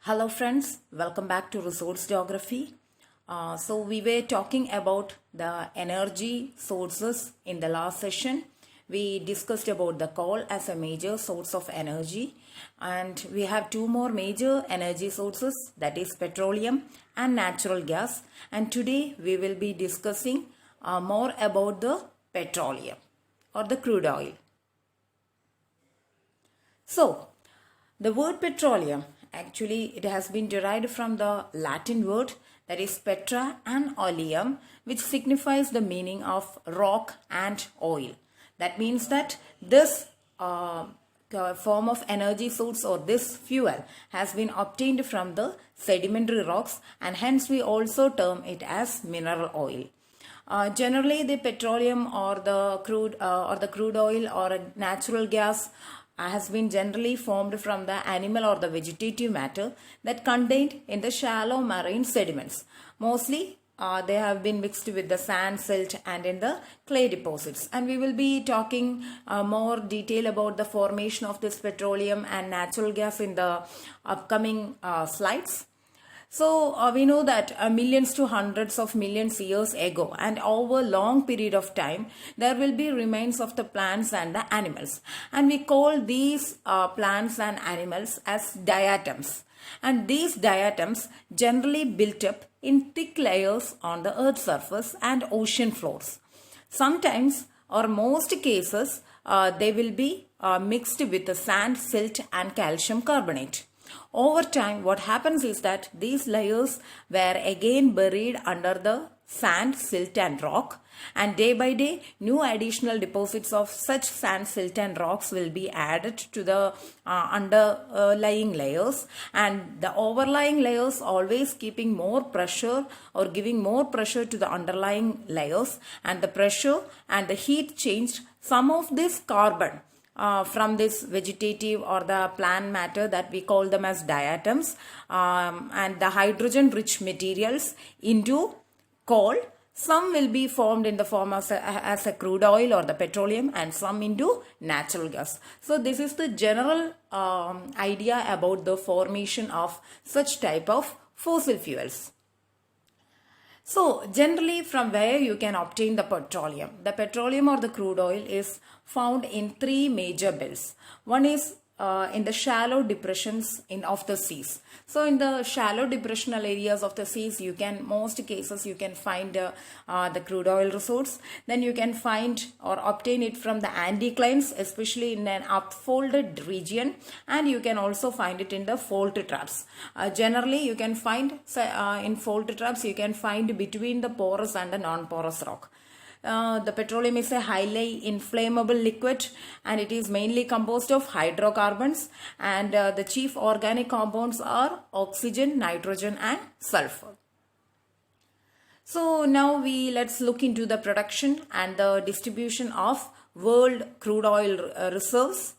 Hello friends, welcome back to Resource Geography. So we were talking about the energy sources in the last session. We discussed about the coal as a major source of energy, and we have two more major energy sources, that is petroleum and natural gas. And today we will be discussing more about the petroleum or the crude oil. So the word petroleum, actually it has been derived from the Latin word that is petra and oleum, which signifies the meaning of rock and oil. That means that this form of energy source or this fuel has been obtained from the sedimentary rocks, and hence we also term it as mineral oil. Generally, the petroleum or the crude oil or natural gas has been generally formed from the animal or the vegetative matter that contained in the shallow marine sediments. Mostly they have been mixed with the sand, silt and in the clay deposits. And we will be talking more detail about the formation of this petroleum and natural gas in the upcoming slides. So we know that millions to hundreds of millions years ago and over a long period of time, there will be remains of the plants and the animals. And we call these plants and animals as diatoms. And these diatoms generally built up in thick layers on the earth's surface and ocean floors. Sometimes or most cases, they will be mixed with the sand, silt and calcium carbonate. Over time, what happens is that these layers were again buried under the sand, silt and rock, and day by day new additional deposits of such sand, silt and rocks will be added to the underlying layers, and the overlying layers always keeping more pressure or giving more pressure to the underlying layers, and the pressure and the heat changed some of this carbon from this vegetative or the plant matter that we call them as diatoms and the hydrogen rich materials into coal. Some will be formed in the form of as a crude oil or the petroleum, and some into natural gas. So this is the general idea about the formation of such type of fossil fuels. So generally, from where you can obtain the petroleum? The petroleum or the crude oil is found in three major belts. One is in the shallow depressions of the seas. So in the shallow depressional areas of the seas, most cases you can find the crude oil resource. Then you can find or obtain it from the anticlines, especially in an upfolded region, and you can also find it in the fault traps. Generally, you can find in fault traps, you can find between the porous and the non-porous rock. The petroleum is a highly inflammable liquid, and it is mainly composed of hydrocarbons, and the chief organic compounds are oxygen, nitrogen and sulfur. So now let's look into the production and the distribution of world crude oil reserves.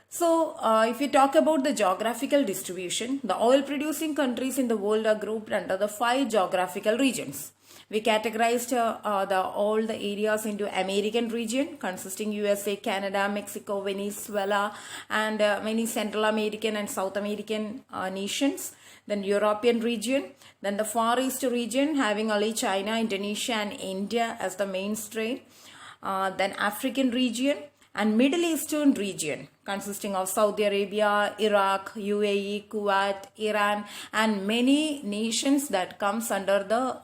So, if you talk about the geographical distribution, the oil producing countries in the world are grouped under the 5 geographical regions. We categorized all the areas into American region consisting USA, Canada, Mexico, Venezuela and many Central American and South American nations. Then European region, then the Far East region having only China, Indonesia and India as the mainstream. Then African region and Middle Eastern region consisting of Saudi Arabia, Iraq, UAE, Kuwait, Iran and many nations that comes under the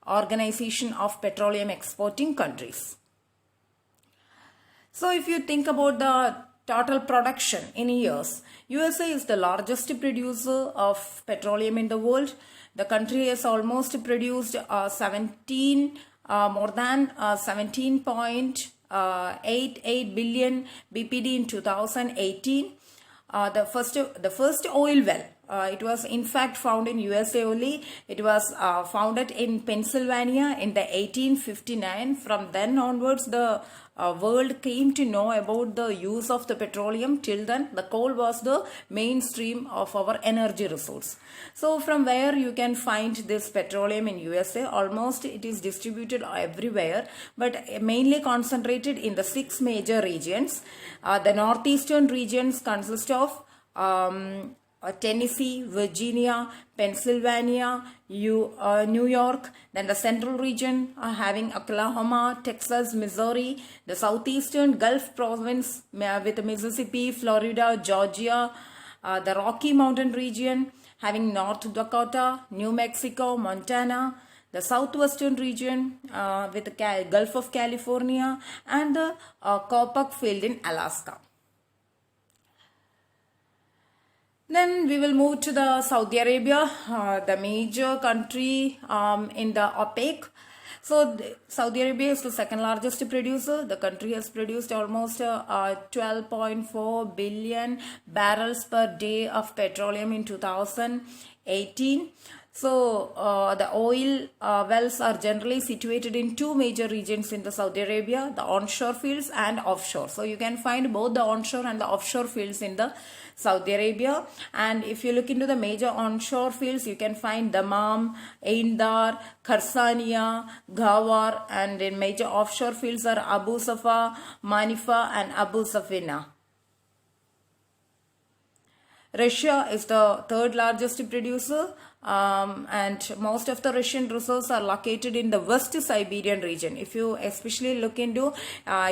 Organization of Petroleum Exporting Countries. So if you think about the total production in years, USA is the largest producer of petroleum in the world. The country has almost produced more than 17.88 billion BPD in 2018. The first oil well, it was in fact found in USA only. It was founded in Pennsylvania in the 1859. From then onwards, the world came to know about the use of the petroleum. Till then, the coal was the mainstream of our energy resource. So from where you can find this petroleum in USA, almost it is distributed everywhere, but mainly concentrated in the 6 major regions. The northeastern regions consist of Tennessee, Virginia, Pennsylvania, New York. Then the central region having Oklahoma, Texas, Missouri. The southeastern Gulf province with Mississippi, Florida, Georgia. The Rocky Mountain region having North Dakota, New Mexico, Montana. The southwestern region with the Gulf of California and the Coppock Field in Alaska. Then we will move to the Saudi Arabia, the major country in the OPEC. So Saudi Arabia is the second largest producer. The country has produced almost 12.4 billion barrels per day of petroleum in 2018. So the oil wells are generally situated in two major regions in the Saudi Arabia, the onshore fields and offshore. So you can find both the onshore and the offshore fields in the Saudi Arabia. And if you look into the major onshore fields, you can find Dammam, Ain Dar, Kharsania, Ghawar, and in major offshore fields are Abu Safa, Manifa and Abu Safina. Russia is the third largest producer, and most of the Russian reserves are located in the West Siberian region. If you especially look into,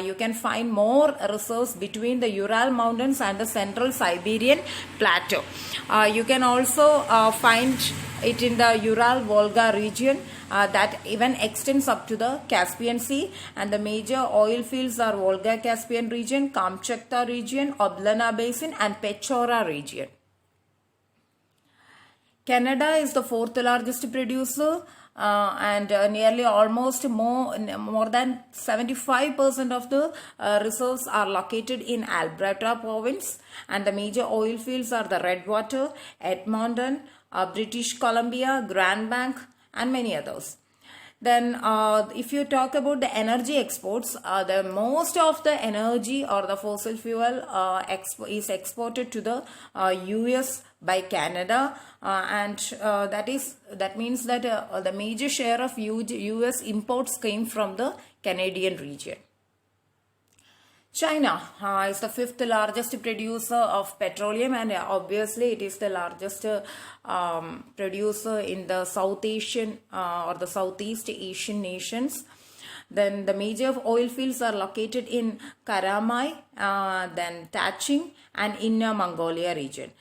you can find more reserves between the Ural Mountains and the central Siberian plateau. You can also find it in the Ural-Volga region that even extends up to the Caspian Sea, and the major oil fields are Volga-Caspian region, Kamchatka region, Oblana Basin and Pechora region. Canada is the fourth largest producer and nearly almost more than 75% of the reserves are located in Alberta province, and the major oil fields are the Redwater, Edmonton, British Columbia, Grand Bank and many others. Then if you talk about the energy exports, the most of the energy or the fossil fuel is exported to the US by Canada, and that means that the major share of US imports came from the Canadian region. China is the fifth largest producer of petroleum, and obviously it is the largest producer in the South Asian or the Southeast Asian nations. Then the major oil fields are located in Karamai, then Taching and Inner Mongolia region.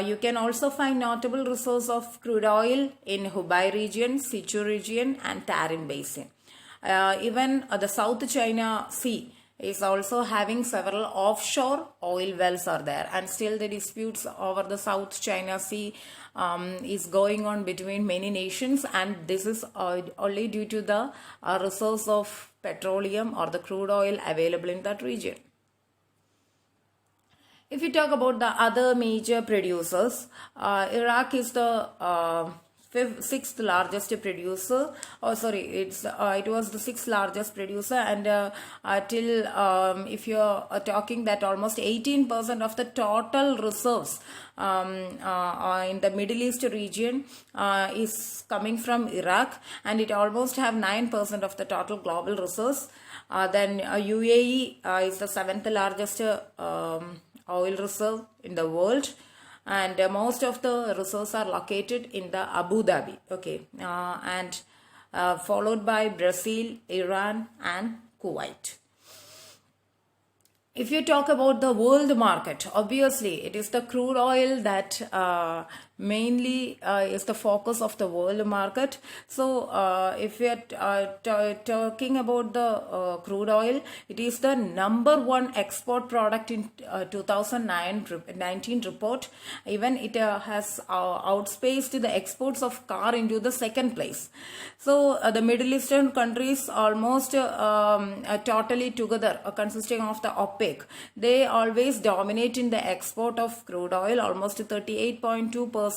You can also find notable resources of crude oil in Hubei region, Sichuan region and Tarim Basin. Even the South China Sea is also having several offshore oil wells are there, and still the disputes over the South China Sea is going on between many nations, and this is only due to the resource of petroleum or the crude oil available in that region. If you talk about the other major producers, Iraq is the sixth largest producer. It was the sixth largest producer, and if you're talking that almost 18% of the total reserves in the Middle East region is coming from Iraq, and it almost have 9% of the total global reserves. Then UAE is the seventh largest oil reserve in the world, and most of the reserves are located in the Abu Dhabi, and followed by Brazil, Iran and Kuwait. If you talk about the world market, obviously it is the crude oil that mainly is the focus of the world market. So if we are talking about the crude oil, it is the number one export product in 2019 report. Even it has outspaced the exports of car into the second place. So the Middle Eastern countries almost totally together consisting of the OPEC, they always dominate in the export of crude oil. Almost 38.2%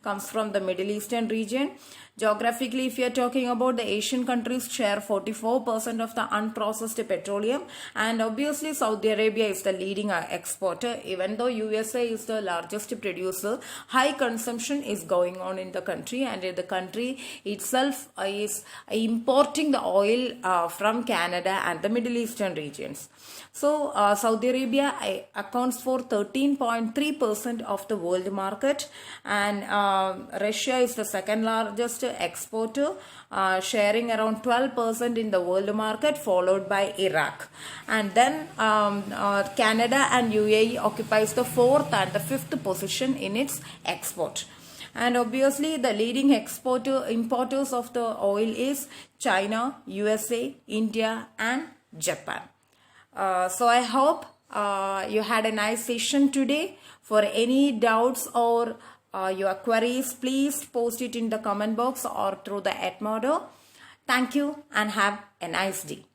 comes from the Middle Eastern region. Geographically, if you are talking about the Asian countries, share 44% of the unprocessed petroleum, and obviously Saudi Arabia is the leading exporter. Even though USA is the largest producer, high consumption is going on in the country, and the country itself is importing the oil from Canada and the Middle Eastern regions. So Saudi Arabia accounts for 13.3% of the world market, and Russia is the second largest exporter, sharing around 12% in the world market, followed by Iraq. And then Canada and UAE occupies the fourth and the fifth position in its export. And obviously the leading importers of the oil is China, USA, India and Japan. So I hope you had a nice session today. For any doubts or your queries, please post it in the comment box or through the Edmodo. Thank you and have a nice day.